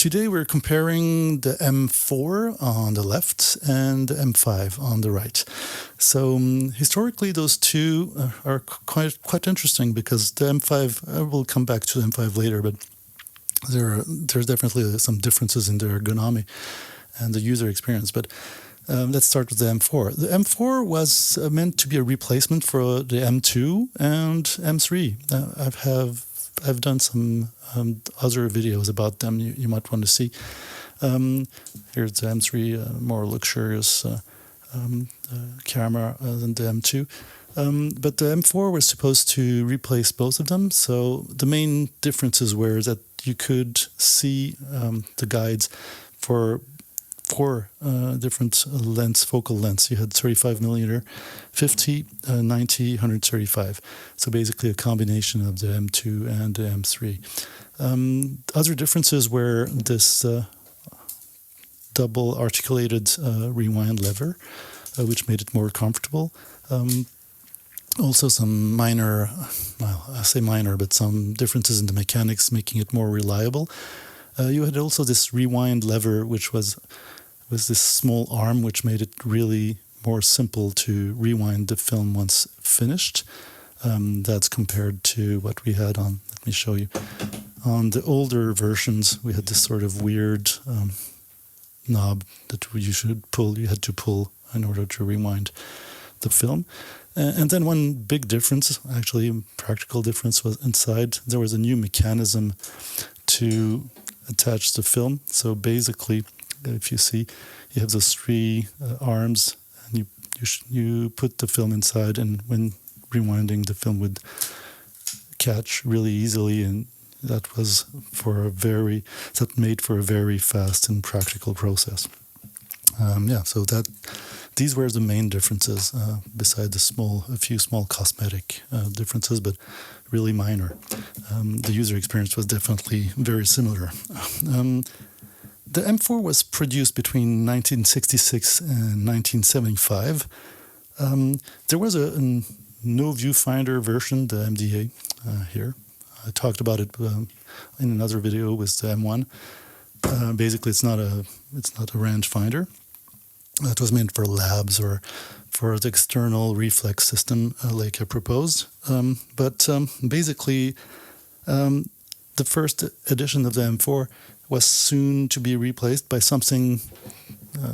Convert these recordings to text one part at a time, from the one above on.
Today we're comparing the M4 on the left and the M5 on the right. So historically those two are quite interesting because the M5, I will come back to the M5 later, but there's definitely some differences in the ergonomy and the user experience. But let's start with the M4. The M4 was meant to be a replacement for the M2 and M3. I've done some other videos about them you might want to see. Here's the M3, more luxurious camera than the M2. But the M4 was supposed to replace both of them. So the main differences were that you could see the guides for four different focal lengths. You had 35mm, 50, 90, 135. So basically a combination of the M2 and the M3. Other differences were this double articulated rewind lever, which made it more comfortable. Also some minor, well, I say minor, but some differences in the mechanics making it more reliable. You had also this rewind lever, which was this small arm, which made it really more simple to rewind the film once finished. That's compared to what we had on, let me show you. On the older versions, we had this sort of weird knob that you had to pull in order to rewind the film. And then one big difference, actually practical difference, was inside there was a new mechanism to attach the film. So basically, if you see, you have those three arms, and you put the film inside, and when rewinding, the film would catch really easily, and that made for a very fast and practical process. So these were the main differences, beside a few small cosmetic differences, but really minor. The user experience was definitely very similar. The M4 was produced between 1966 and 1975. There was a no viewfinder version, the MDA, here. I talked about it in another video with the M1. Basically, it's not a rangefinder. It was meant for labs or for the external reflex system Leica proposed. But basically, the first edition of the M4 was soon to be replaced by something,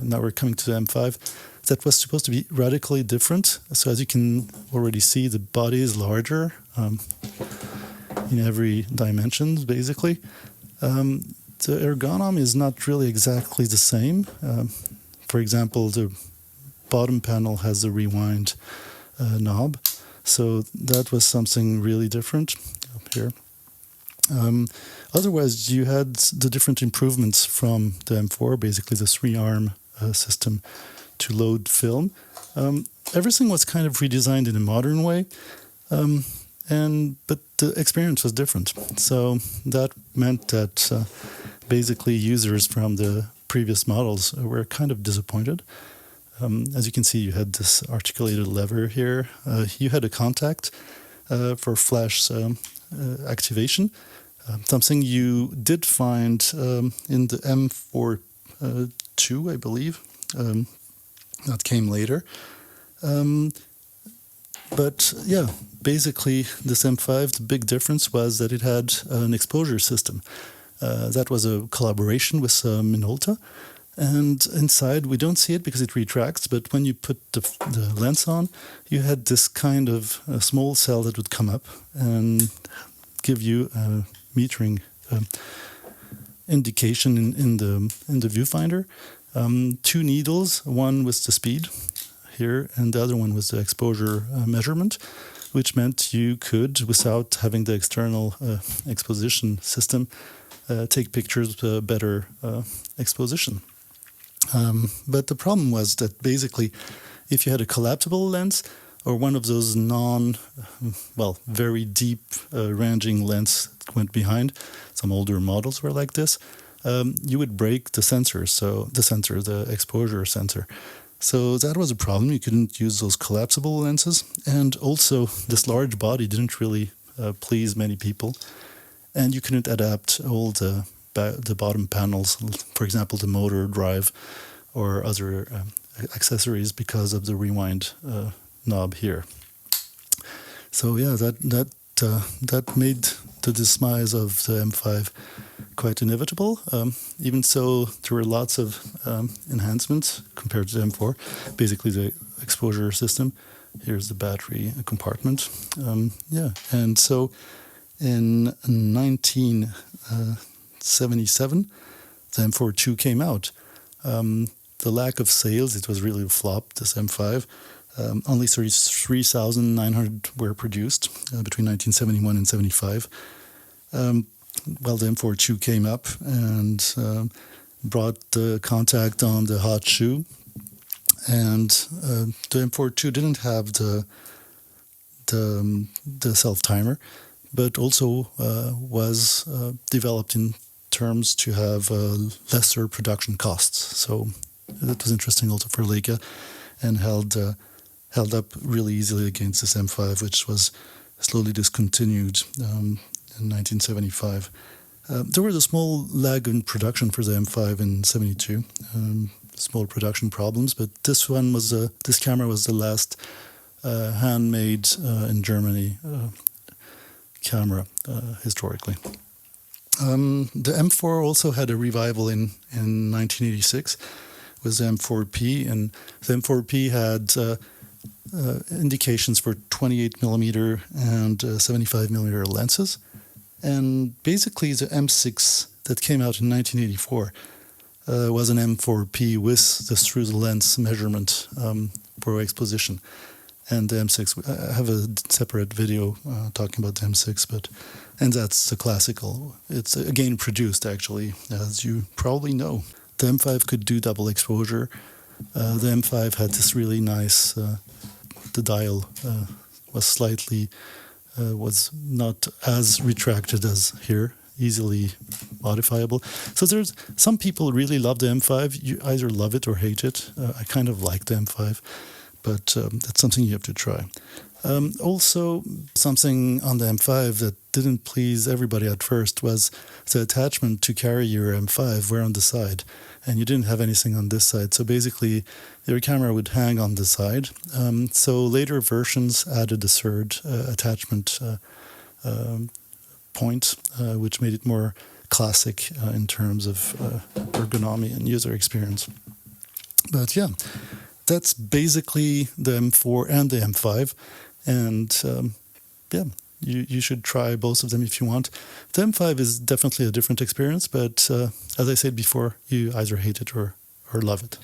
now we're coming to the M5, that was supposed to be radically different. So as you can already see, the body is larger in every dimension, basically. The ergonomy is not really exactly the same. For example, the bottom panel has the rewind knob. So that was something really different up here. Otherwise, you had the different improvements from the M4, basically the three-arm system to load film. Everything was kind of redesigned in a modern way, but the experience was different. So that meant that basically users from the previous models were kind of disappointed. As you can see, you had this articulated lever here. You had a contact for flash activation. Something you did find in the M4 2, I believe. That came later. But yeah, basically this M5, the big difference was that it had an exposure system. That was a collaboration with Minolta. And inside, we don't see it because it retracts, but when you put the lens on, you had this kind of a small cell that would come up and give you a metering indication in the viewfinder. Two needles, one with the speed here, and the other one was the exposure measurement, which meant you could, without having the external exposition system, take pictures with a better exposition. But the problem was that basically, if you had a collapsible lens or one of those very deep ranging lens that went behind, some older models were like this, you would break the sensor, the exposure sensor. So that was a problem. You couldn't use those collapsible lenses. And also, this large body didn't really please many people. And you couldn't adapt all the the bottom panels, for example, the motor drive or other accessories, because of the rewind knob here. So yeah, that made the demise of the M5 quite inevitable. Even so, there were lots of enhancements compared to the M4. Basically, the exposure system. Here's the battery compartment. Yeah, and so in 1977, the M4 II came out. The lack of sales, it was really a flop, this M5. Only 33,900 were produced between 1971 and 75. Well, the M4 II came up and brought the contact on the hot shoe. And the M4 II didn't have the self-timer, but also was developed in terms to have lesser production costs. So that was interesting also for Leica, and held up really easily against this M5, which was slowly discontinued in 1975. There was a small lag in production for the M5 in 72. Small production problems, but this camera was the last handmade in Germany camera historically. The M4 also had a revival in 1986 with the M4P, and the M4P had indications for 28mm and 75mm lenses, and basically the M6 that came out in 1984 was an M4P with the through-the-lens measurement for exposition. And the M6, I have a separate video talking about the M6, and that's the classical. It's again produced, actually, as you probably know. The M5 could do double exposure. The M5 had this really nice, the dial was not as retracted as here, easily modifiable. So there's some people really love the M5. You either love it or hate it. I kind of like the M5, but that's something you have to try. Also, something on the M5 that didn't please everybody at first was the attachment to carry your M5 were on the side, and you didn't have anything on this side. So basically, your camera would hang on the side. So later versions added a third attachment point, which made it more classic in terms of ergonomy and user experience. But yeah, that's basically the M4 and the M5. And yeah, you should try both of them if you want. The M5 is definitely a different experience, but as I said before, you either hate it or love it.